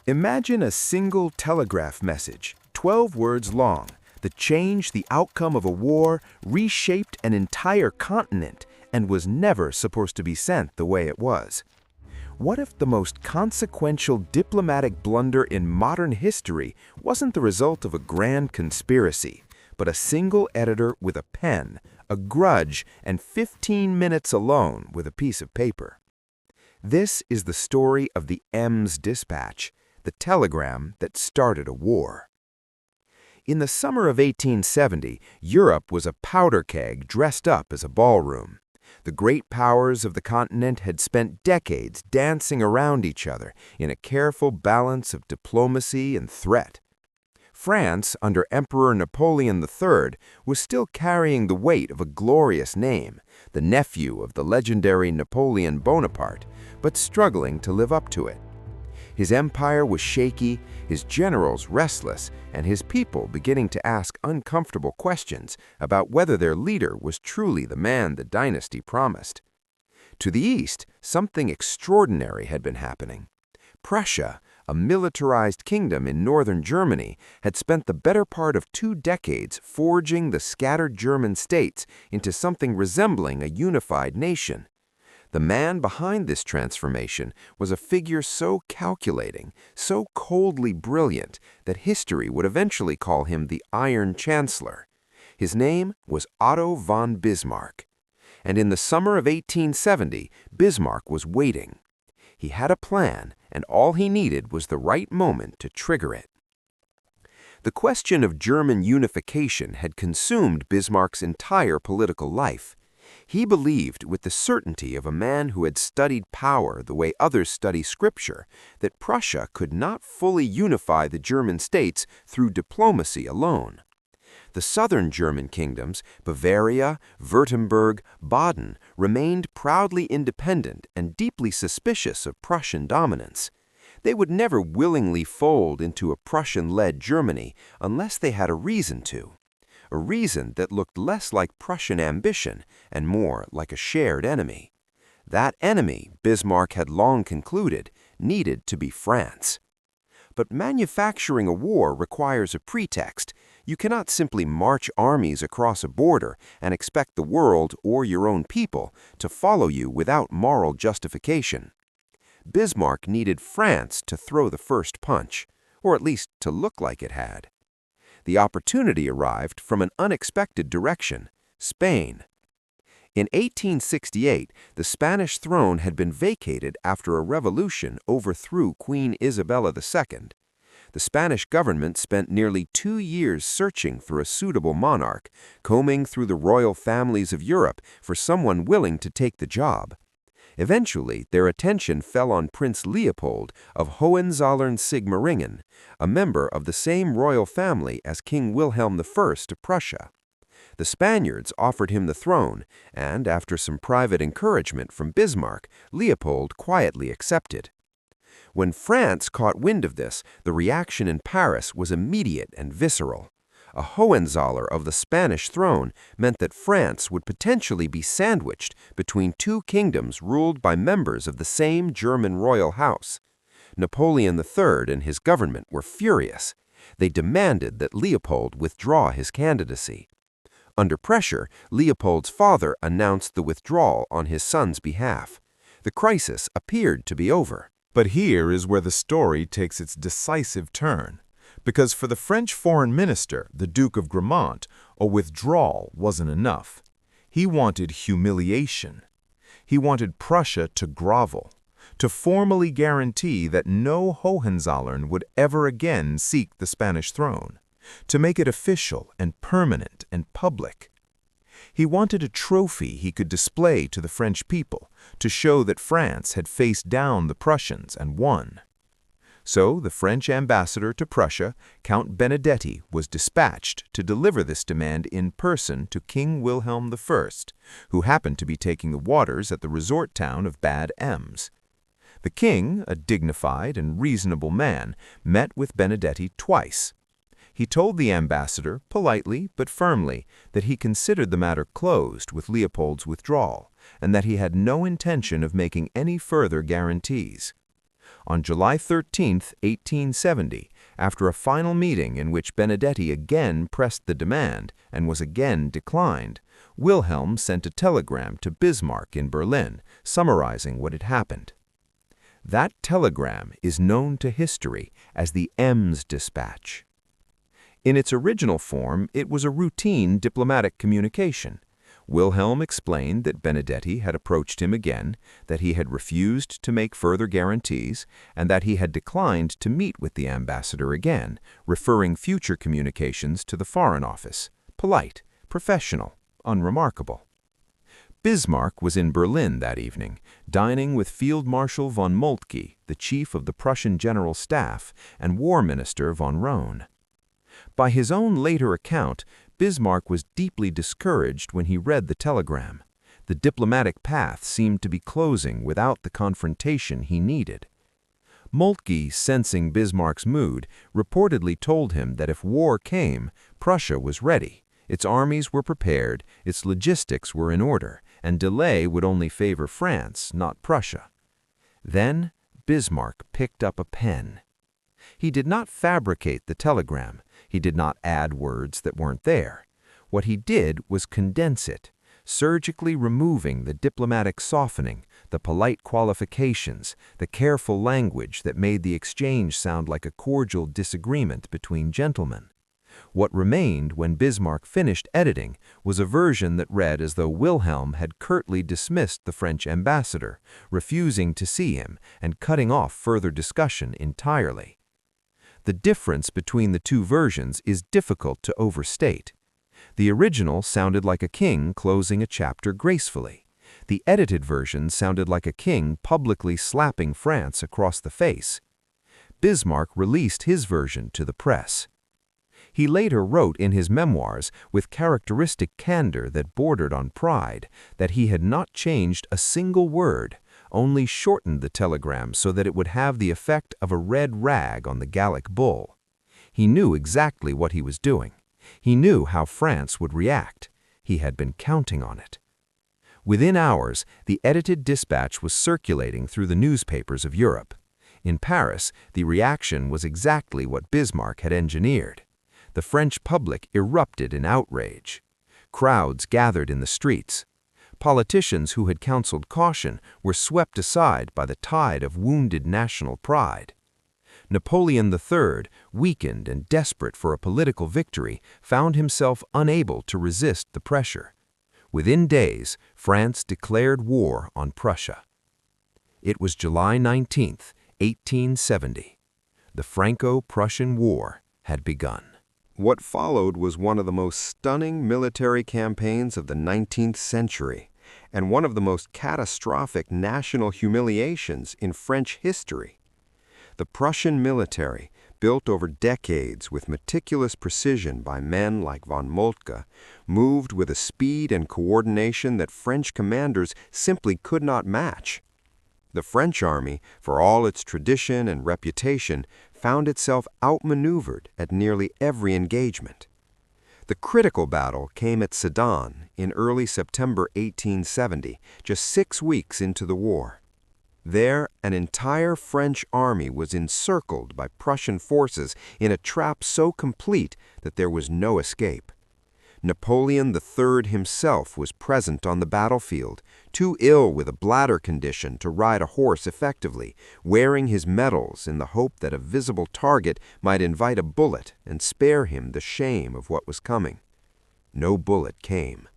Imagine a single telegraph message, 12 words long, that changed the outcome of a war, reshaped an entire continent, and was never supposed to be sent the way it was. What if the most consequential diplomatic blunder in modern history wasn't the result of a grand conspiracy, but a single editor with a pen, a grudge, and 15 minutes alone with a piece of paper? This is the story of the Ems dispatch, the telegram that started a war. In the summer of 1870, Europe was a powder keg dressed up as a ballroom. The great powers of the continent had spent decades dancing around each other in a careful balance of diplomacy and threat. France, under Emperor Napoleon III, was still carrying the weight of a glorious name, the nephew of the legendary Napoleon Bonaparte, but struggling to live up to it. His empire was shaky, his generals restless, and his people beginning to ask uncomfortable questions about whether their leader was truly the man the dynasty promised. To the east, something extraordinary had been happening. Prussia, a militarized kingdom in northern Germany, had spent the better part of 2 decades forging the scattered German states into something resembling a unified nation. The man behind this transformation was a figure so calculating, so coldly brilliant, that history would eventually call him the Iron Chancellor. His name was Otto von Bismarck. And in the summer of 1870, Bismarck was waiting. He had a plan, and all he needed was the right moment to trigger it. The question of German unification had consumed Bismarck's entire political life. He believed, with the certainty of a man who had studied power the way others study scripture, that Prussia could not fully unify the German states through diplomacy alone. The southern German kingdoms, Bavaria, Württemberg, Baden, remained proudly independent and deeply suspicious of Prussian dominance. They would never willingly fold into a Prussian-led Germany unless they had a reason to. A reason that looked less like Prussian ambition and more like a shared enemy. That enemy, Bismarck had long concluded, needed to be France. But manufacturing a war requires a pretext. You cannot simply march armies across a border and expect the world or your own people to follow you without moral justification. Bismarck needed France to throw the first punch, or at least to look like it had. The opportunity arrived from an unexpected direction: Spain. In 1868, the Spanish throne had been vacated after a revolution overthrew Queen Isabella II. The Spanish government spent nearly 2 years searching for a suitable monarch, combing through the royal families of Europe for someone willing to take the job. Eventually, their attention fell on Prince Leopold of Hohenzollern-Sigmaringen, a member of the same royal family as King Wilhelm I of Prussia. The Spaniards offered him the throne, and after some private encouragement from Bismarck, Leopold quietly accepted. When France caught wind of this, the reaction in Paris was immediate and visceral. A Hohenzoller of the Spanish throne meant that France would potentially be sandwiched between 2 kingdoms ruled by members of the same German royal house. Napoleon III and his government were furious. They demanded that Leopold withdraw his candidacy. Under pressure, Leopold's father announced the withdrawal on his son's behalf. The crisis appeared to be over. But here is where the story takes its decisive turn. Because for the French foreign minister, the Duke of Gramont, a withdrawal wasn't enough. He wanted humiliation. He wanted Prussia to grovel, to formally guarantee that no Hohenzollern would ever again seek the Spanish throne, to make it official and permanent and public. He wanted a trophy he could display to the French people to show that France had faced down the Prussians and won. So the French ambassador to Prussia, Count Benedetti, was dispatched to deliver this demand in person to King Wilhelm I, who happened to be taking the waters at the resort town of Bad Ems. The king, a dignified and reasonable man, met with Benedetti twice. He told the ambassador, politely but firmly, that he considered the matter closed with Leopold's withdrawal, and that he had no intention of making any further guarantees. On July 13, 1870, after a final meeting in which Benedetti again pressed the demand and was again declined, Wilhelm sent a telegram to Bismarck in Berlin summarizing what had happened. That telegram is known to history as the Ems Dispatch. In its original form, it was a routine diplomatic communication. Wilhelm explained that Benedetti had approached him again, that he had refused to make further guarantees, and that he had declined to meet with the ambassador again, referring future communications to the Foreign Office. Polite, professional, unremarkable. Bismarck was in Berlin that evening, dining with Field Marshal von Moltke, the chief of the Prussian General Staff, and War Minister von Roon. By his own later account, Bismarck was deeply discouraged when he read the telegram. The diplomatic path seemed to be closing without the confrontation he needed. Moltke, sensing Bismarck's mood, reportedly told him that if war came, Prussia was ready, its armies were prepared, its logistics were in order, and delay would only favor France, not Prussia. Then Bismarck picked up a pen. He did not fabricate the telegram. He did not add words that weren't there. What he did was condense it, surgically removing the diplomatic softening, the polite qualifications, the careful language that made the exchange sound like a cordial disagreement between gentlemen. What remained when Bismarck finished editing was a version that read as though Wilhelm had curtly dismissed the French ambassador, refusing to see him and cutting off further discussion entirely. The difference between the two versions is difficult to overstate. The original sounded like a king closing a chapter gracefully. The edited version sounded like a king publicly slapping France across the face. Bismarck released his version to the press. He later wrote in his memoirs, with characteristic candor that bordered on pride, that he had not changed a single word, only shortened the telegram so that it would have the effect of a red rag on the Gallic bull. He knew exactly what he was doing. He knew how France would react. He had been counting on it. Within hours, the edited dispatch was circulating through the newspapers of Europe. In Paris, the reaction was exactly what Bismarck had engineered. The French public erupted in outrage. Crowds gathered in the streets. Politicians who had counseled caution were swept aside by the tide of wounded national pride. Napoleon III, weakened and desperate for a political victory, found himself unable to resist the pressure. Within days, France declared war on Prussia. It was July 19, 1870. The Franco-Prussian War had begun. What followed was one of the most stunning military campaigns of the 19th century, and one of the most catastrophic national humiliations in French history. The Prussian military, built over decades with meticulous precision by men like von Moltke, moved with a speed and coordination that French commanders simply could not match. The French army, for all its tradition and reputation, found itself outmaneuvered at nearly every engagement. The critical battle came at Sedan in early September 1870, just 6 weeks into the war. There, an entire French army was encircled by Prussian forces in a trap so complete that there was no escape. Napoleon III himself was present on the battlefield, too ill with a bladder condition to ride a horse effectively, wearing his medals in the hope that a visible target might invite a bullet and spare him the shame of what was coming. No bullet came.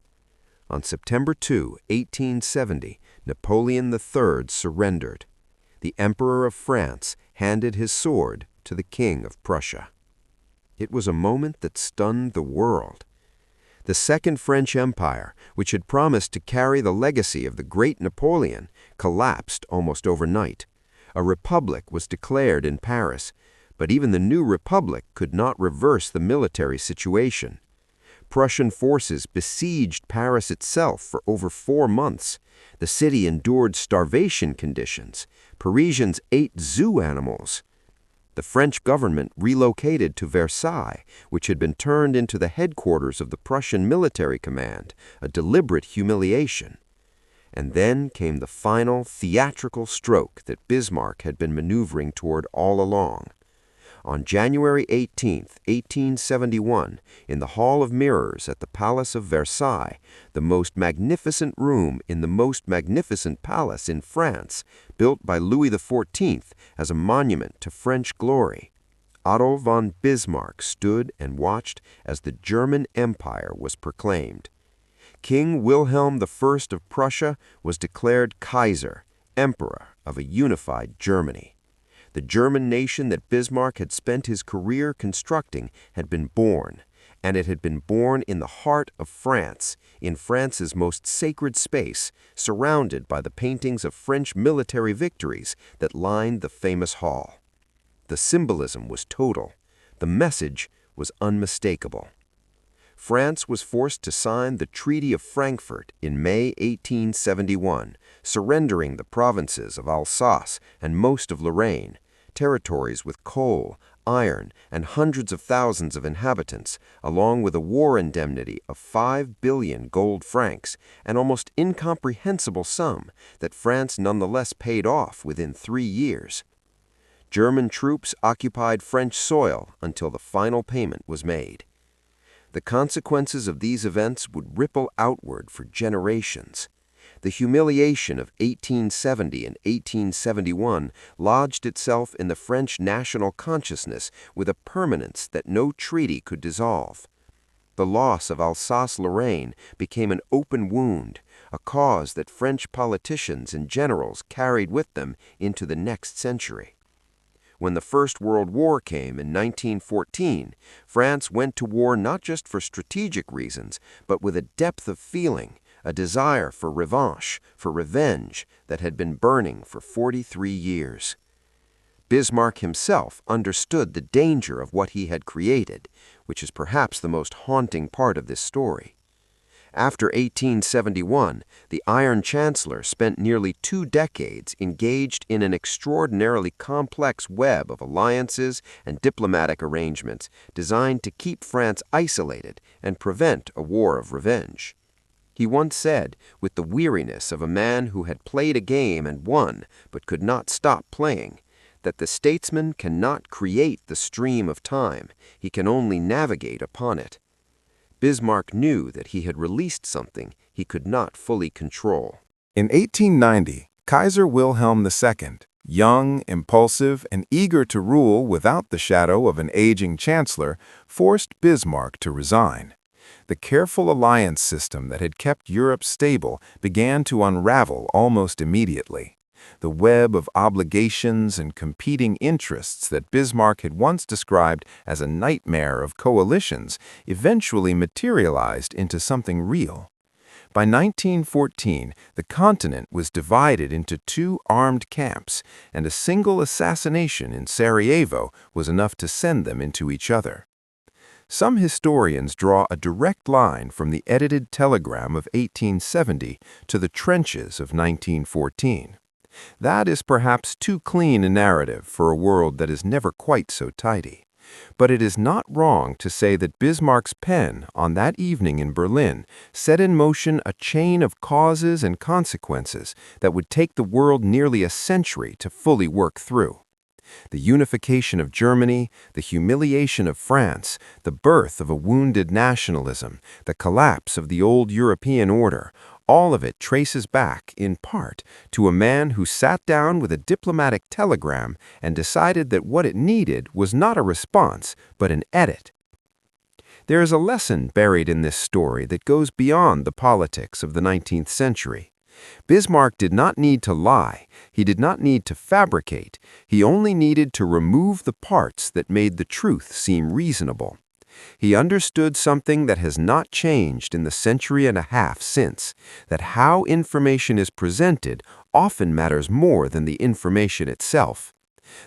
On September 2, 1870, Napoleon III surrendered. The Emperor of France handed his sword to the King of Prussia. It was a moment that stunned the world. The Second French Empire, which had promised to carry the legacy of the great Napoleon, collapsed almost overnight. A republic was declared in Paris, but even the new republic could not reverse the military situation. Prussian forces besieged Paris itself for over 4 months. The city endured starvation conditions. Parisians ate zoo animals. The French government relocated to Versailles, which had been turned into the headquarters of the Prussian military command, a deliberate humiliation. And then came the final theatrical stroke that Bismarck had been maneuvering toward all along. On January 18, 1871, in the Hall of Mirrors at the Palace of Versailles, the most magnificent room in the most magnificent palace in France, built by Louis XIV as a monument to French glory, Otto von Bismarck stood and watched as the German Empire was proclaimed. King Wilhelm I of Prussia was declared Kaiser, Emperor of a unified Germany. The German nation that Bismarck had spent his career constructing had been born, and it had been born in the heart of France, in France's most sacred space, surrounded by the paintings of French military victories that lined the famous hall. The symbolism was total. The message was unmistakable. France was forced to sign the Treaty of Frankfurt in May 1871, surrendering the provinces of Alsace and most of Lorraine, territories with coal, iron, and hundreds of thousands of inhabitants, along with a war indemnity of 5 billion gold francs, an almost incomprehensible sum that France nonetheless paid off within 3 years. German troops occupied French soil until the final payment was made. The consequences of these events would ripple outward for generations. The humiliation of 1870 and 1871 lodged itself in the French national consciousness with a permanence that no treaty could dissolve. The loss of Alsace-Lorraine became an open wound, a cause that French politicians and generals carried with them into the next century. When the First World War came in 1914, France went to war not just for strategic reasons, but with a depth of feeling, a desire for revanche, for revenge, that had been burning for 43 years. Bismarck himself understood the danger of what he had created, which is perhaps the most haunting part of this story. After 1871, the Iron Chancellor spent nearly 2 decades engaged in an extraordinarily complex web of alliances and diplomatic arrangements designed to keep France isolated and prevent a war of revenge. He once said, with the weariness of a man who had played a game and won but could not stop playing, that the statesman cannot create the stream of time, he can only navigate upon it. Bismarck knew that he had released something he could not fully control. In 1890, Kaiser Wilhelm II, young, impulsive, and eager to rule without the shadow of an aging chancellor, forced Bismarck to resign. The careful alliance system that had kept Europe stable began to unravel almost immediately. The web of obligations and competing interests that Bismarck had once described as a nightmare of coalitions eventually materialized into something real. By 1914, the continent was divided into 2 armed camps, and a single assassination in Sarajevo was enough to send them into each other. Some historians draw a direct line from the edited telegram of 1870 to the trenches of 1914. That is perhaps too clean a narrative for a world that is never quite so tidy. But it is not wrong to say that Bismarck's pen on that evening in Berlin set in motion a chain of causes and consequences that would take the world nearly a century to fully work through. The unification of Germany, the humiliation of France, the birth of a wounded nationalism, the collapse of the old European order, all of it traces back, in part, to a man who sat down with a diplomatic telegram and decided that what it needed was not a response, but an edit. There is a lesson buried in this story that goes beyond the politics of the 19th century. Bismarck did not need to lie, he did not need to fabricate, he only needed to remove the parts that made the truth seem reasonable. He understood something that has not changed in the century and a half since, that how information is presented often matters more than the information itself,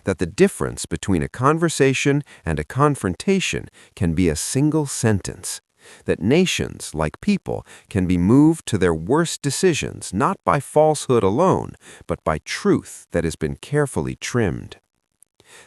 that the difference between a conversation and a confrontation can be a single sentence, that nations, like people, can be moved to their worst decisions not by falsehood alone, but by truth that has been carefully trimmed.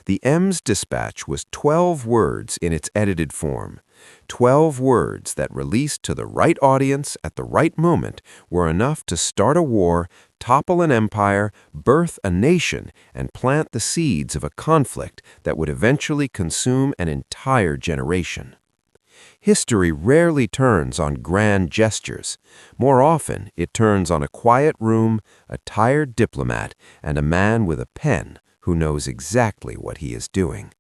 The Ems dispatch was 12 words in its edited form. 12 words that, released to the right audience at the right moment, were enough to start a war, topple an empire, birth a nation, and plant the seeds of a conflict that would eventually consume an entire generation. History rarely turns on grand gestures. More often, it turns on a quiet room, a tired diplomat, and a man with a pen who knows exactly what he is doing.